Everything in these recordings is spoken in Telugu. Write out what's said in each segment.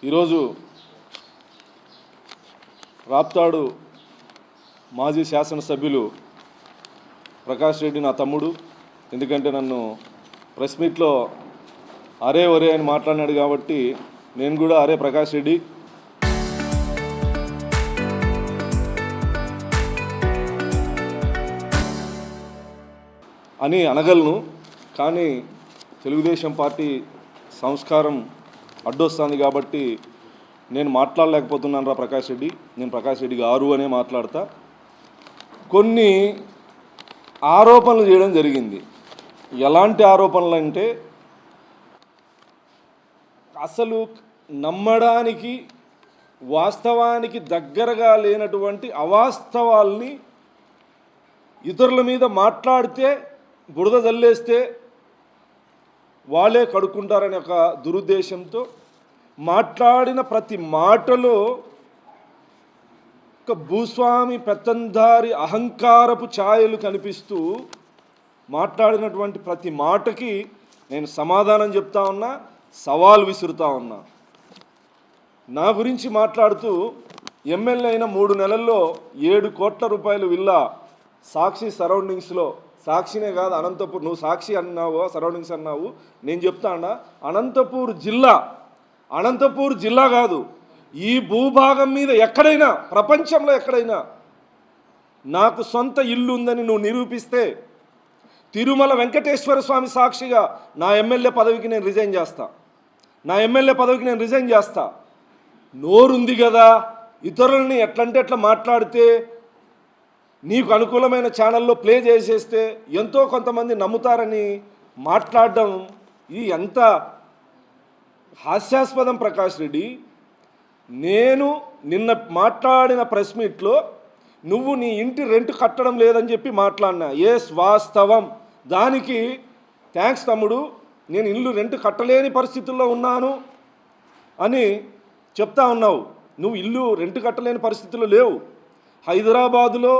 ఈరోజు రాప్తాడు మాజీ శాసనసభ్యులు ప్రకాష్ రెడ్డి నా తమ్ముడు. ఎందుకంటే నన్ను ప్రెస్ మీట్లో అరే ఒరే అని మాట్లాడినాడు కాబట్టి నేను కూడా అరే ప్రకాష్ రెడ్డి అని అనగలను. కానీ తెలుగుదేశం పార్టీ సంస్కారం అడ్డొస్తుంది కాబట్టి నేను మాట్లాడలేకపోతున్నాను రా ప్రకాష్ రెడ్డి. నేను ప్రకాష్ రెడ్డి గారు అనే మాట్లాడతా. కొన్ని ఆరోపణలు చేయడం జరిగింది. ఎలాంటి ఆరోపణలు అంటే అసలు నమ్మడానికి వాస్తవానికి దగ్గరగా లేనటువంటి అవాస్తవాల్ని ఇతరుల మీద మాట్లాడితే బురద జల్లేస్తే వాళ్ళే కడుక్కుంటారనే ఒక దురుద్దేశంతో మాట్లాడిన ప్రతి మాటలో ఒక భూస్వామి పెత్తందారి అహంకారపు ఛాయలు కనిపిస్తూ మాట్లాడినటువంటి ప్రతి మాటకి నేను సమాధానం చెప్తా ఉన్నా, సవాల్ విసురుతా ఉన్నా. నా గురించి మాట్లాడుతూ ఎమ్మెల్యే అయిన 3 నెలల్లో 7 కోట్ల రూపాయలు విల్లా సాక్షి సరౌండింగ్స్లో, సాక్షినే కాదు అనంతపూర్, నువ్వు సాక్షి అన్నావు సరౌండింగ్స్ అన్నావు, నేను చెప్తానా అనంతపూర్ జిల్లా కాదు, ఈ భూభాగం మీద ఎక్కడైనా ప్రపంచంలో ఎక్కడైనా నాకు సొంత ఇల్లు ఉందని నువ్వు నిరూపిస్తే తిరుమల వెంకటేశ్వర స్వామి సాక్షిగా నా ఎమ్మెల్యే పదవికి నేను రిజైన్ చేస్తా. నోరుంది కదా, ఇతరులని ఎట్లంటే ఎట్లా మాట్లాడితే నీకు అనుకూలమైన ఛానల్లో ప్లే చేసేస్తే ఎంతో కొంతమంది నమ్ముతారని మాట్లాడడం ఇది ఎంత హాస్యాస్పదం ప్రకాష్ రెడ్డి. నేను నిన్న మాట్లాడిన ప్రెస్ మీట్లో నువ్వు నీ ఇంటి రెంట్ కట్టడం లేదని చెప్పి మాట్లాడినా. ఎస్, వాస్తవం. దానికి థ్యాంక్స్ తమ్ముడు. నేను ఇల్లు రెంట్ కట్టలేని పరిస్థితుల్లో ఉన్నాను అని చెప్తా ఉన్నావు. నువ్వు ఇల్లు రెంట్ కట్టలేని పరిస్థితుల్లో లేవు. హైదరాబాదులో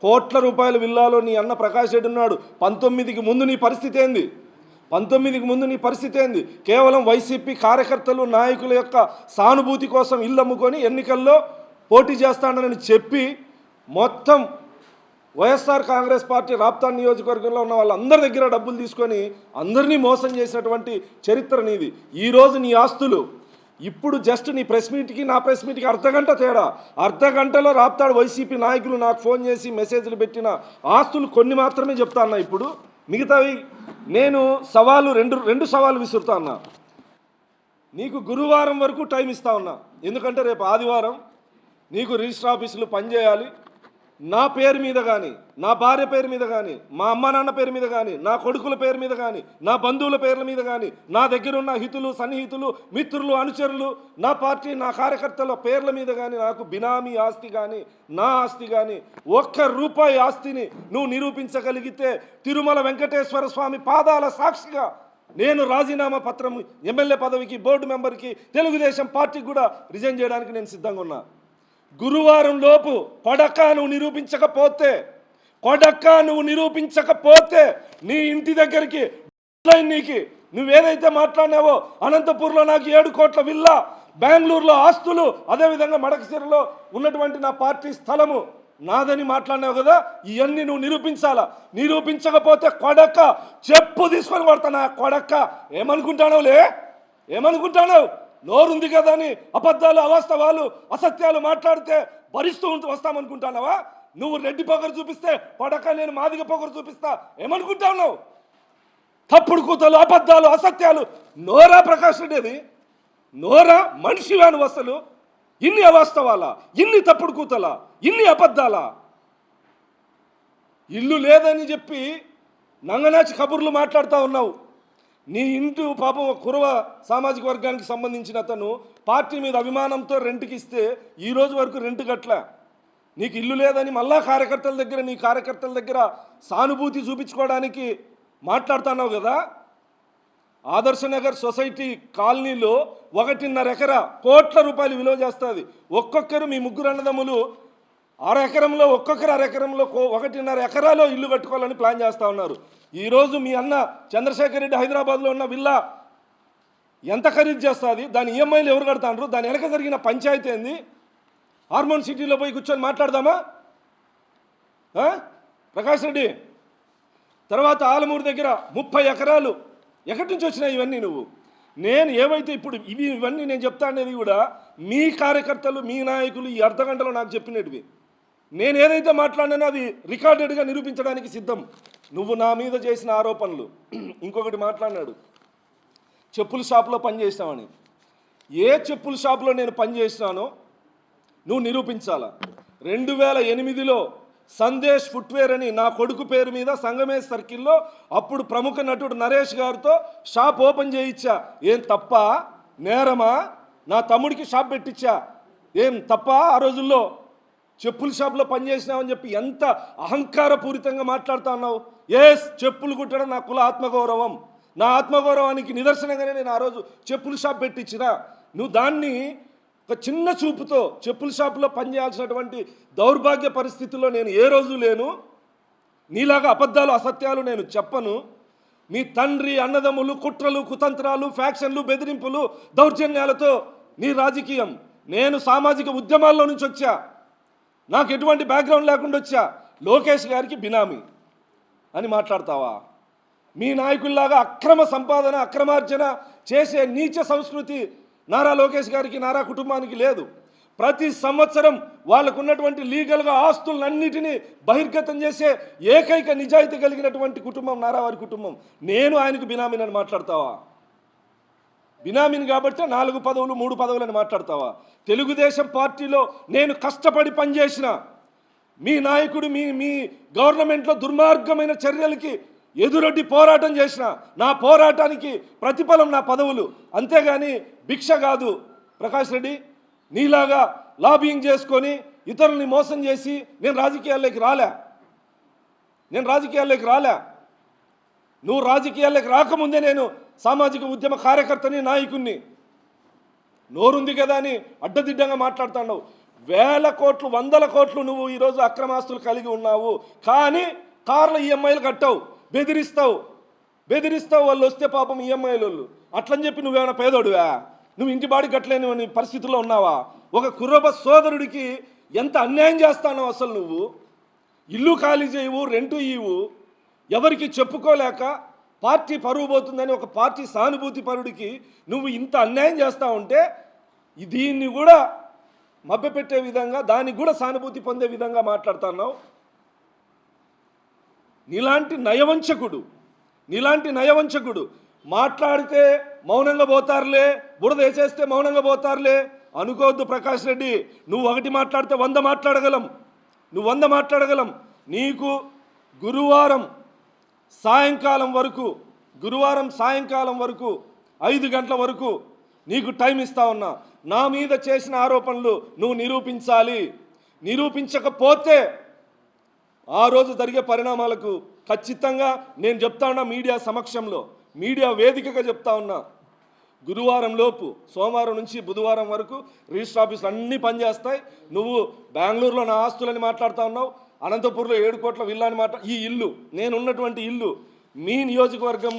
కోట్ల రూపాయల విల్లాలో నీ అన్న ప్రకాష్ రెడ్డి ఉన్నాడు. 19కి ముందు నీ పరిస్థితి ఏంది? కేవలం వైసీపీ కార్యకర్తలు నాయకుల యొక్క సానుభూతి కోసం ఇల్లు అమ్ముకొని ఎన్నికల్లో పోటీ చేస్తానని చెప్పి మొత్తం వైఎస్ఆర్ కాంగ్రెస్ పార్టీ రాప్తాడు నియోజకవర్గంలో ఉన్న వాళ్ళందరి దగ్గర డబ్బులు తీసుకొని అందరినీ మోసం చేసినటువంటి చరిత్ర నీది. ఈరోజు నీ ఆస్తులు ఇప్పుడు జస్ట్ నీ ప్రెస్ మీట్కి నా ప్రెస్ మీట్కి అర్ధగంట తేడా. అర్ధగంటలో రాప్తాడు వైసీపీ నాయకులు నాకు ఫోన్ చేసి మెసేజ్లు పెట్టిన ఆస్తులు కొన్ని మాత్రమే చెప్తా అన్నా. ఇప్పుడు మిగతావి నేను రెండు సవాలు విసురుతా అన్నా. నీకు గురువారం వరకు టైం ఇస్తా ఉన్నా. ఎందుకంటే రేపు ఆదివారం నీకు రిజిస్టర్ ఆఫీసులు పనిచేయాలి. నా పేరు మీద కానీ, నా భార్య పేరు మీద కానీ, మా అమ్మ నాన్న పేరు మీద కానీ, నా కొడుకుల పేరు మీద కానీ, నా బంధువుల పేర్ల మీద కానీ, నా దగ్గర ఉన్న హితులు సన్నిహితులు మిత్రులు అనుచరులు నా పార్టీ నా కార్యకర్తల పేర్ల మీద కానీ నాకు బినామీ ఆస్తి కానీ నా ఆస్తి కానీ ₹1 ఆస్తిని నువ్వు నిరూపించగలిగితే తిరుమల వెంకటేశ్వర స్వామి పాదాల సాక్షిగా నేను రాజీనామా పత్రం ఎమ్మెల్యే పదవికి, బోర్డు మెంబర్కి, తెలుగుదేశం పార్టీకి కూడా రిజైన్ చేయడానికి నేను సిద్ధంగా ఉన్నా. గురువారం లోపు కొడక్క నువ్వు నిరూపించకపోతే నీ ఇంటి దగ్గరికి నీకు నువ్వేదైతే మాట్లాడినావో అనంతపూర్లో నాకు 7 కోట్ల విల్లా, బెంగళూరులో ఆస్తులు, అదేవిధంగా మడకసిరలో ఉన్నటువంటి నా పార్టీ స్థలము నాదని మాట్లాడినావు కదా, ఇవన్నీ నువ్వు నిరూపించకపోతే కొడక్క చెప్పు తీసుకొని కొడతానా. కొడక్క ఏమనుకుంటావు? నోరుంది కదా అని అబద్ధాలు, అవాస్తవాలు, అసత్యాలు మాట్లాడితే భరిస్తూ వస్తామనుకుంటున్నావా? నువ్వు రెడ్డి పొగరు చూపిస్తే పడక నేను మాదిగ పొగరు చూపిస్తా ఏమనుకుంటున్నావు? తప్పుడు కూతలు, అబద్ధాలు, అసత్యాలు. నోరా ప్రకాష్ రెడ్డి? అది నోరా? మనిషివా నువ్వు? అసలు ఇన్ని అవాస్తవాలా, ఇన్ని తప్పుడు కూతలా, ఇన్ని అబద్ధాలా? ఇల్లు లేదని చెప్పి నంగనాచి కబుర్లు మాట్లాడుతూ ఉన్నావు. నీ ఇంటి పాపం కురవ సామాజిక వర్గానికి సంబంధించిన అతను పార్టీ మీద అభిమానంతో రెంట్కి ఇస్తే ఈరోజు వరకు రెంట్ కట్టలే. నీకు ఇల్లు లేదని మళ్ళా నీ కార్యకర్తల దగ్గర సానుభూతి చూపించుకోవడానికి మాట్లాడుతున్నావు కదా. ఆదర్శ నగర్ సొసైటీ కాలనీలో 1.5 ఎకరా కోట్ల రూపాయలు విలువ చేస్తుంది. ఒక్కొక్కరు మీ 3 అన్నదమ్ములు అరెకరంలో ఒక్కొక్కరు అరెకరంలో 1.5 ఎకరాలో ఇల్లు కట్టుకోవాలని ప్లాన్ చేస్తూ ఉన్నారు. ఈరోజు మీ అన్న చంద్రశేఖర్ రెడ్డి హైదరాబాద్లో ఉన్న విల్లా ఎంత ఖరీదు చేస్తుంది, దాని ఈఎంఐలు ఎవరు కడతాండ్రు, దాని వెనక జరిగిన పంచాయతీ ఏంది? హార్మోన్ సిటీలో పోయి కూర్చొని మాట్లాడదామా ప్రకాష్ రెడ్డి? తర్వాత ఆలమూరు దగ్గర 30 ఎకరాలు ఎక్కడి నుంచి వచ్చినాయి ఇవన్నీ? నువ్వు నేను ఏవైతే ఇప్పుడు ఇవన్నీ నేను చెప్తా అనేది కూడా మీ కార్యకర్తలు మీ నాయకులు ఈ అర్ధగంటలో నాకు చెప్పినవి. నేను ఏదైతే మాట్లాడినానో అది రికార్డెడ్గా నిరూపించడానికి సిద్ధం. నువ్వు నా మీద చేసిన ఆరోపణలు. ఇంకొకటి మాట్లాడినాడు, చెప్పుల షాప్లో పనిచేసినావని. ఏ చెప్పుల షాప్లో నేను పనిచేసినానో నువ్వు నిరూపించాలా. 2008లో సందేశ్ ఫుట్వేర్ అని నా కొడుకు పేరు మీద సంగమేశ్ సర్కిల్లో అప్పుడు ప్రముఖ నటుడు నరేష్ గారితో షాప్ ఓపెన్ చేయించా. ఏం తప్ప? నేరమా? నా తమ్ముడికి షాప్ పెట్టించా. ఏం తప్ప? ఆ రోజుల్లో చెప్పుల షాప్లో పనిచేసినావని చెప్పి ఎంత అహంకారపూరితంగా మాట్లాడుతూ ఉన్నావు. చెప్పులు కుట్టడం నా కుల ఆత్మగౌరవం. నా ఆత్మగౌరవానికి నిదర్శనంగానే నేను ఆ రోజు చెప్పుల షాప్ పెట్టించినా. నువ్వు దాన్ని ఒక చిన్న చూపుతో చెప్పుల షాపులో పనిచేయాల్సినటువంటి దౌర్భాగ్య పరిస్థితుల్లో నేను ఏ రోజు లేను. నీలాగా అబద్ధాలు అసత్యాలు నేను చెప్పను. మీ తండ్రి అన్నదమ్ములు కుట్రలు కుతంత్రాలు ఫ్యాక్షన్లు బెదిరింపులు దౌర్జన్యాలతో నీ రాజకీయం. నేను సామాజిక ఉద్యమాల్లో నుంచి వచ్చా, నాకు ఎటువంటి బ్యాక్గ్రౌండ్ లేకుండా వచ్చా. లోకేష్ గారికి బినామీ అని మాట్లాడతావా? మీ నాయకుల్లాగా అక్రమ సంపాదన అక్రమార్జన చేసే నీచ సంస్కృతి నారా లోకేష్ గారికి నారా కుటుంబానికి లేదు. ప్రతి సంవత్సరం వాళ్ళకు ఉన్నటువంటి లీగల్గా ఆస్తులన్నిటినీ బహిర్గతం చేసే ఏకైక నిజాయితీ కలిగినటువంటి కుటుంబం నారా వారి కుటుంబం. నేను ఆయనకు బినామీని అని మాట్లాడతావా? బినామీని కాబట్టి 4 పదవులు 3 పదవులు అని మాట్లాడతావా? తెలుగుదేశం పార్టీలో నేను కష్టపడి పనిచేసిన మీ నాయకుడు మీ గవర్నమెంట్లో దుర్మార్గమైన చర్యలకి ఎదురొడ్డి పోరాటం చేసిన నా పోరాటానికి ప్రతిఫలం నా పదవులు, అంతేగాని భిక్ష కాదు. ప్రకాష్ రెడ్డి, నీలాగా లాబింగ్ చేసుకొని ఇతరుల్ని మోసం చేసి నేను రాజకీయాల్లోకి రాలే. నువ్వు రాజకీయాల్లోకి రాకముందే నేను సామాజిక ఉద్యమ కార్యకర్తని నాయకుడిని. నోరుంది కదా అని అడ్డదిడ్డంగా మాట్లాడుతున్నావు. 1000 కోట్లు 100 కోట్లు నువ్వు ఈరోజు అక్రమాస్తులు కలిగి ఉన్నావు. కానీ కార్ల ఈఎంఐలు కట్టావు, బెదిరిస్తావు. వాళ్ళు వస్తే పాపం ఈఎంఐలు అట్లని చెప్పి నువ్వేమైనా పేదోడువా? నువ్వు ఇంటి బాడి కట్టలేని పరిస్థితుల్లో ఉన్నావా? ఒక కుర్రబ సోదరుడికి ఎంత అన్యాయం చేస్తానో అసలు నువ్వు. ఇల్లు ఖాళీ చేయవు, రెంటు ఇవ్వు, ఎవరికి చెప్పుకోలేక పార్టీ పరువు పోతుందని ఒక పార్టీ సానుభూతి పరుడికి నువ్వు ఇంత అన్యాయం చేస్తూ ఉంటే దీన్ని కూడా మభ్యపెట్టే విధంగా, దానికి కూడా సానుభూతి పొందే విధంగా మాట్లాడుతున్నావు. నీలాంటి నయవంచకుడు మాట్లాడితే మౌనంగా పోతారులే, బురద వేసేస్తే మౌనంగా పోతారులే అనుకోవద్దు. ప్రకాష్ రెడ్డి, నువ్వు ఒకటి మాట్లాడితే 100 మాట్లాడగలం. నీకు గురువారం సాయంకాలం వరకు 5 గంటల వరకు నీకు టైం ఇస్తా ఉన్నా. నా మీద చేసిన ఆరోపణలు నువ్వు నిరూపించాలి. నిరూపించకపోతే ఆ రోజు జరిగే పరిణామాలకు ఖచ్చితంగా నేను చెప్తా ఉన్నా. మీడియా సమక్షంలో, మీడియా వేదికగా చెప్తా ఉన్నా. గురువారం లోపు, సోమవారం నుంచి బుధవారం వరకు రిజిస్టర్ ఆఫీసులు అన్నీ పనిచేస్తాయి. నువ్వు బెంగళూరులో నా ఆస్తులని మాట్లాడుతూ ఉన్నావు, అనంతపూర్లో 7 కోట్ల విల్లా అని ఈ ఇల్లు, నేనున్నటువంటి ఇల్లు, మీ నియోజకవర్గం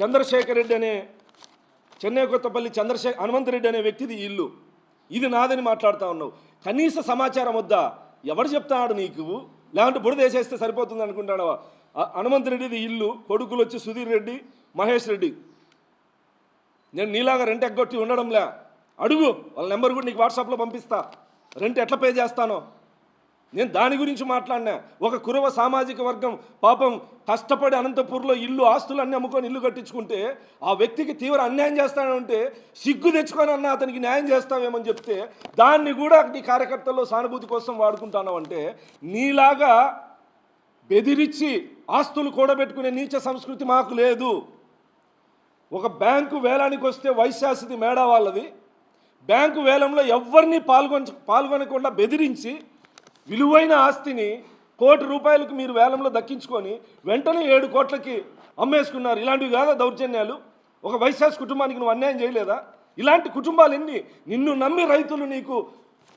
చంద్రశేఖర్ రెడ్డి అనే చెన్నై కొత్తపల్లి హనుమంతరెడ్డి అనే వ్యక్తిది ఇల్లు, ఇది నాదని మాట్లాడుతూ ఉన్నావు. కనీస సమాచారం వద్దా? ఎవడు చెప్తాడు నీకు? లేదంటే బురద వేసేస్తే సరిపోతుంది అనుకుంటాడవా? హనుమంతరెడ్డిది ఇల్లు, కొడుకులు వచ్చి సుధీర్ రెడ్డి, మహేష్ రెడ్డి. నేను నీలాగా రెంట్ ఎగ్గొట్టి ఉండడంలే. అడుగు, వాళ్ళ నెంబర్ కూడా నీకు వాట్సాప్లో పంపిస్తా. రెంట్ ఎట్లా పే చేస్తానో నేను దాని గురించి మాట్లాడినా. ఒక కురవ సామాజిక వర్గం పాపం కష్టపడి అనంతపూర్లో ఇల్లు ఆస్తులు అన్నీ అమ్ముకొని ఇల్లు కట్టించుకుంటే ఆ వ్యక్తికి తీవ్ర అన్యాయం చేస్తానంటే సిగ్గు తెచ్చుకొని అన్న అతనికి న్యాయం చేస్తావేమని చెప్తే దాన్ని కూడా నీ కార్యకర్తల్లో సానుభూతి కోసం వాడుకుంటున్నావంటే నీలాగా బెదిరించి ఆస్తులు కూడబెట్టుకునే నీచ సంస్కృతి మాకు లేదు. ఒక బ్యాంకు వేలానికి వస్తే వైశాసిది మేడా వాళ్ళది. బ్యాంకు వేలంలో ఎవరిని పాల్గొనకుండా బెదిరించి విలువైన ఆస్తిని ₹1,00,00,000 మీరు వేలంలో దక్కించుకొని వెంటనే 7 కోట్లకి అమ్మేసుకున్నారు. ఇలాంటివి కాదా దౌర్జన్యాలు? ఒక వైశాస్ కుటుంబానికి నువ్వు అన్యాయం చేయలేదా? ఇలాంటి కుటుంబాలు ఎన్ని? నిన్ను నమ్మి రైతులు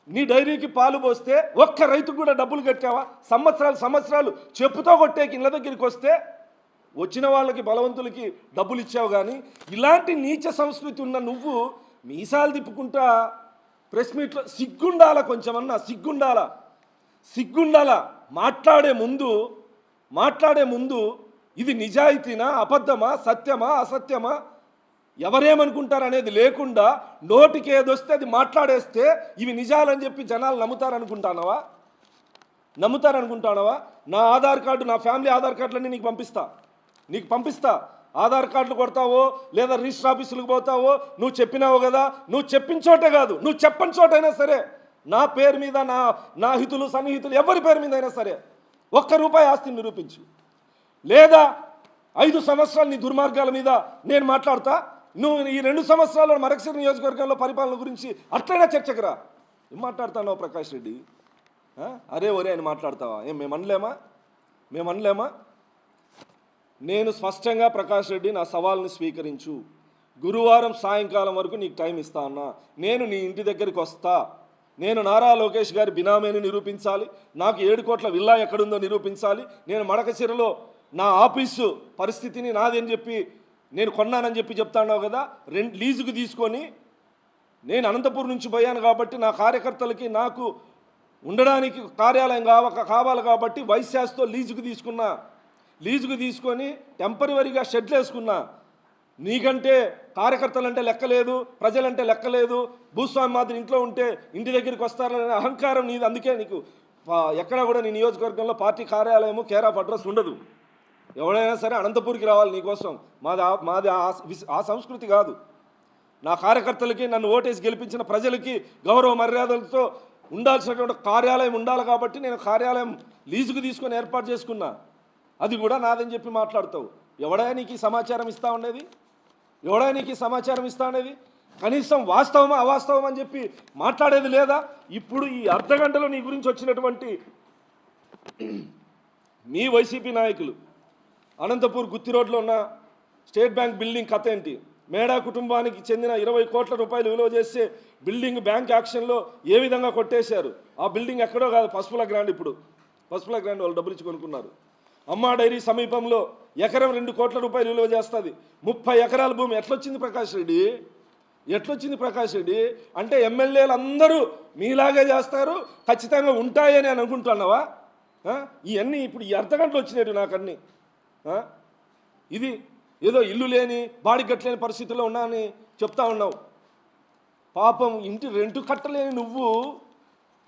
నీ డైరీకి పాలు పోస్తే ఒక్క రైతుకు కూడా డబ్బులు కట్టావా? సంవత్సరాలు చెప్పుతో కొట్టేకి ఇళ్ళ దగ్గరికి వస్తే వచ్చిన వాళ్ళకి బలవంతులకి డబ్బులు ఇచ్చావు. కానీ ఇలాంటి నీచ సంస్కృతి ఉన్న నువ్వు మీసాలు తిప్పుకుంటా ప్రెస్ మీట్లో సిగ్గుండాల, కొంచెమన్నా సిగ్గుండాల. మాట్లాడే ముందు ఇది నిజాయితీనా, అబద్ధమా, సత్యమా, అసత్యమా, ఎవరేమనుకుంటారు అనేది లేకుండా నోటికి ఏదొస్తే అది మాట్లాడేస్తే ఇవి నిజాలని చెప్పి జనాలు నమ్ముతారనుకుంటానవా? నా ఆధార్ కార్డు, నా ఫ్యామిలీ ఆధార్ కార్డులన్నీ నీకు పంపిస్తా. ఆధార్ కార్డులు కొడతావో లేదా రిజిస్టర్ ఆఫీసులకు పోతావో, నువ్వు చెప్పినావు కదా, నువ్వు చెప్పిన చోటే కాదు, నువ్వు చెప్పని చోటైనా సరే నా పేరు మీద, నా హితులు సన్నిహితులు ఎవరి పేరు మీద అయినా సరే ₹1 ఆస్తిని నిరూపించు. లేదా 5 సంవత్సరాలు నీ దుర్మార్గాల మీద నేను మాట్లాడతా, నువ్వు ఈ 2 సంవత్సరాల్లో మరకసిరి నియోజకవర్గంలో పరిపాలన గురించి అట్లైనా చర్చకు రా. ఏం మాట్లాడుతున్నావు ప్రకాష్ రెడ్డి? అరే ఒరే అని మాట్లాడతావా? మేము అనలేమా? నేను స్పష్టంగా ప్రకాష్ రెడ్డి నా సవాల్ని స్వీకరించు. గురువారం సాయంకాలం వరకు నీకు టైం ఇస్తా అన్నా. నేను నీ ఇంటి దగ్గరికి వస్తా. నేను నారా లోకేష్ గారి బినామీని నిరూపించాలి, నాకు 7 కోట్ల విల్లా ఎక్కడుందో నిరూపించాలి, నేను మడకసిరలో నా ఆఫీసు పరిస్థితిని నాది అని చెప్పి నేను కొన్నానని చెప్పి చెప్తాన్నావు కదా, లీజుకు తీసుకొని నేను అనంతపూర్ నుంచి పోయాను కాబట్టి నా కార్యకర్తలకి నాకు ఉండడానికి కార్యాలయం కావాలి కాబట్టి వైశాస్తో లీజుకు తీసుకొని టెంపరీగా షెడ్లు వేసుకున్నా. నీకంటే కార్యకర్తలంటే లెక్కలేదు, ప్రజలంటే లెక్కలేదు, భూస్వామి మాదిరి ఇంట్లో ఉంటే ఇంటి దగ్గరికి వస్తారనే అహంకారం నీది. అందుకే నీకు ఎక్కడ కూడా నీ నియోజకవర్గంలో పార్టీ కార్యాలయము కేర్ ఆఫ్ అడ్రస్ ఉండదు. ఎవరైనా సరే అనంతపూర్కి రావాలి నీకోసం. మాది ఆ సంస్కృతి కాదు. నా కార్యకర్తలకి, నన్ను ఓటేసి గెలిపించిన ప్రజలకి గౌరవ మర్యాదలతో ఉండాల్సినటువంటి కార్యాలయం ఉండాలి కాబట్టి నేను కార్యాలయం లీజుకు తీసుకొని ఏర్పాటు చేసుకున్నా. అది కూడా నాదని చెప్పి మాట్లాడతావు. ఎవడైనా నీకు సమాచారం ఇస్తా ఉండేది? కనీసం వాస్తవమా అవాస్తవం అని చెప్పి మాట్లాడేది లేదా? ఇప్పుడు ఈ అర్ధగంటలో నీ గురించి వచ్చినటువంటి మీ వైసీపీ నాయకులు అనంతపూర్ గుత్తి రోడ్లో ఉన్న స్టేట్ బ్యాంక్ బిల్డింగ్ కథ ఏంటి? మేడా కుటుంబానికి చెందిన 20 కోట్ల రూపాయలు విలువ చేసే బిల్డింగ్ బ్యాంక్ యాక్షన్లో ఏ విధంగా కొట్టేశారు? ఆ బిల్డింగ్ ఎక్కడో కాదు, పసుపుల గ్రాండ్. ఇప్పుడు పసుపుల గ్రాండ్ వాళ్ళు డబ్బులు ఇచ్చి కొనుక్కున్నారు. అమ్మా డైరీ సమీపంలో ఎకరం 2 కోట్ల రూపాయలు విలువ చేస్తుంది. 30 ఎకరాల భూమి ఎట్లొచ్చింది ప్రకాష్ రెడ్డి? అంటే ఎమ్మెల్యేలు అందరూ మీలాగే చేస్తారు, ఖచ్చితంగా ఉంటాయని అని అనుకుంటున్నావా? ఇవన్నీ ఇప్పుడు ఈ అర్ధగంటలు వచ్చినట్టు నాకన్నీ. ఇది ఏదో ఇల్లు లేని, బాడీ కట్టలేని పరిస్థితుల్లో ఉన్నానని చెప్తా ఉన్నావు. పాపం ఇంటి రెంటు కట్టలేని నువ్వు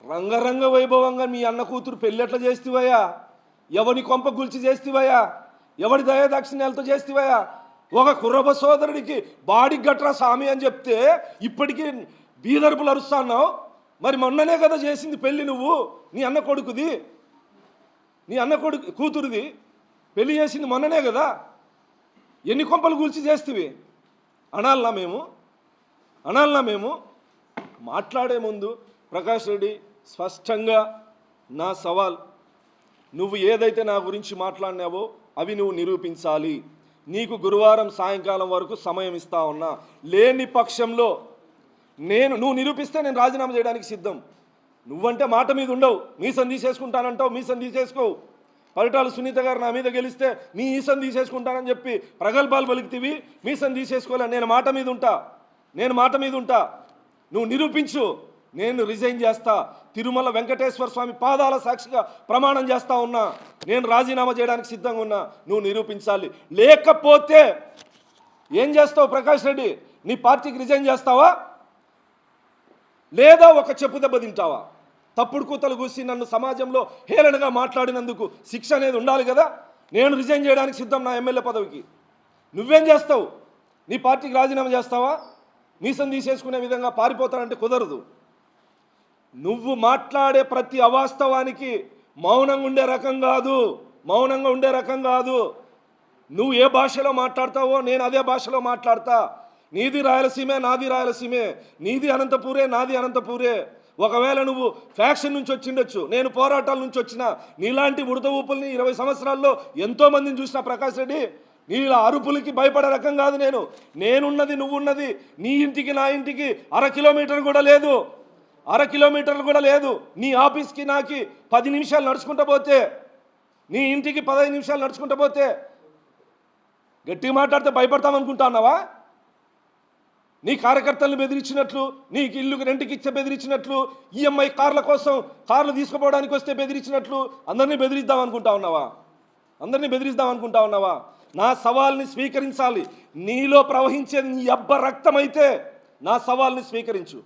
రంగరంగ వైభవంగా మీ అన్న కూతురు పెళ్ళెట్లా చేస్తావయ్యా? ఎవని కొంప గుల్చి చేస్తావయ్యా? ఎవడి దయాదాక్షిణ్యాలతో చేస్తావయ్యా? ఒక కుర్రబ సోదరుడికి బాడీ గట్రా స్వామి అని చెప్తే ఇప్పటికీ బీదరుపులు అరుస్తున్నావు. మరి మొన్ననే కదా చేసింది పెళ్ళి నువ్వు, నీ అన్న కూతురుది పెళ్లి చేసింది మొన్ననే కదా. ఎన్ని కొంపలు కూల్చి చేస్తేవి అనాలనా మేము? మాట్లాడే ముందు ప్రకాష్ రెడ్డి స్పష్టంగా నా సవాల్, నువ్వు ఏదైతే నా గురించి మాట్లాడినావో అవి నువ్వు నిరూపించాలి. నీకు గురువారం సాయంకాలం వరకు సమయం ఇస్తా ఉన్నా. లేని పక్షంలో నువ్వు నిరూపిస్తే నేను రాజీనామా చేయడానికి సిద్ధం. నువ్వంటే మాట మీద ఉండవు, మీసం తీసేసుకుంటానంటావు, మీసం తీసేసుకోవు. పరిటాల సునీత గారు నా మీద గెలిస్తే మీ ఈసం తీసేసుకుంటానని చెప్పి ప్రగల్భాలు పలుకుతీవి, మీసం తీసేసుకోలే. నేను మాట మీద ఉంటా. నువ్వు నిరూపించు. నేను రిజైన్ చేస్తా. తిరుమల వెంకటేశ్వర స్వామి పాదాల సాక్షిగా ప్రమాణం చేస్తా ఉన్నా. నేను రాజీనామా చేయడానికి సిద్ధంగా ఉన్నా. నువ్వు నిరూపించాలి. లేకపోతే ఏం చేస్తావు ప్రకాష్ రెడ్డి? నీ పార్టీకి రిజైన్ చేస్తావా లేదా ఒక చెప్పు దెబ్బ తింటావా? తప్పుడు కూతలు కూసి నన్ను సమాజంలో హేళనగా మాట్లాడినందుకు శిక్ష అనేది ఉండాలి కదా. నేను రిజైన్ చేయడానికి సిద్ధం నా ఎమ్మెల్యే పదవికి. నువ్వేం చేస్తావు? నీ పార్టీకి రాజీనామా చేస్తావా? మీసం తీసేసుకునే విధంగా పారిపోతానంటే కుదరదు. నువ్వు మాట్లాడే ప్రతి అవాస్తవానికి మౌనంగా ఉండే రకం కాదు. నువ్వు ఏ భాషలో మాట్లాడతావో నేను అదే భాషలో మాట్లాడతా. నీది రాయలసీమే, నాది రాయలసీమే. నీది అనంతపూరే, నాది అనంతపూరే. ఒకవేళ నువ్వు ఫ్యాక్షన్ నుంచి వచ్చిండొచ్చు, నేను పోరాటాల నుంచి వచ్చిన. నీలాంటి ఉడత ఊపుల్ని 20 సంవత్సరాల్లో ఎంతోమందిని చూసిన ప్రకాష్ రెడ్డి. నీలా అరుపులకి భయపడే రకం కాదు నేను. నేనున్నది, నువ్వున్నది నీ ఇంటికి నా ఇంటికి 1/2 కిలోమీటర్ కూడా లేదు. నీ ఆఫీస్కి నాకి 10 నిమిషాలు నడుచుకుంటూ పోతే, నీ ఇంటికి 15 నిమిషాలు నడుచుకుంటూ పోతే గట్టిగా మాట్లాడితే భయపడతామనుకుంటున్నావా? నీ కార్యకర్తలను బెదిరించినట్లు, నీకు ఇల్లు రెంట్కి ఇచ్చే బెదిరించినట్లు, ఈఎంఐ కార్ల కోసం కార్లు తీసుకుపోవడానికి వస్తే బెదిరించినట్లు అందరినీ బెదిరిద్దాం అనుకుంటా ఉన్నావా? అందరినీ బెదిరిద్దాం అనుకుంటా ఉన్నావా? నా సవాల్ని స్వీకరించాలి. నీలో ప్రవహించేది నీ అబ్బ రక్తం అయితే నా సవాల్ని స్వీకరించు.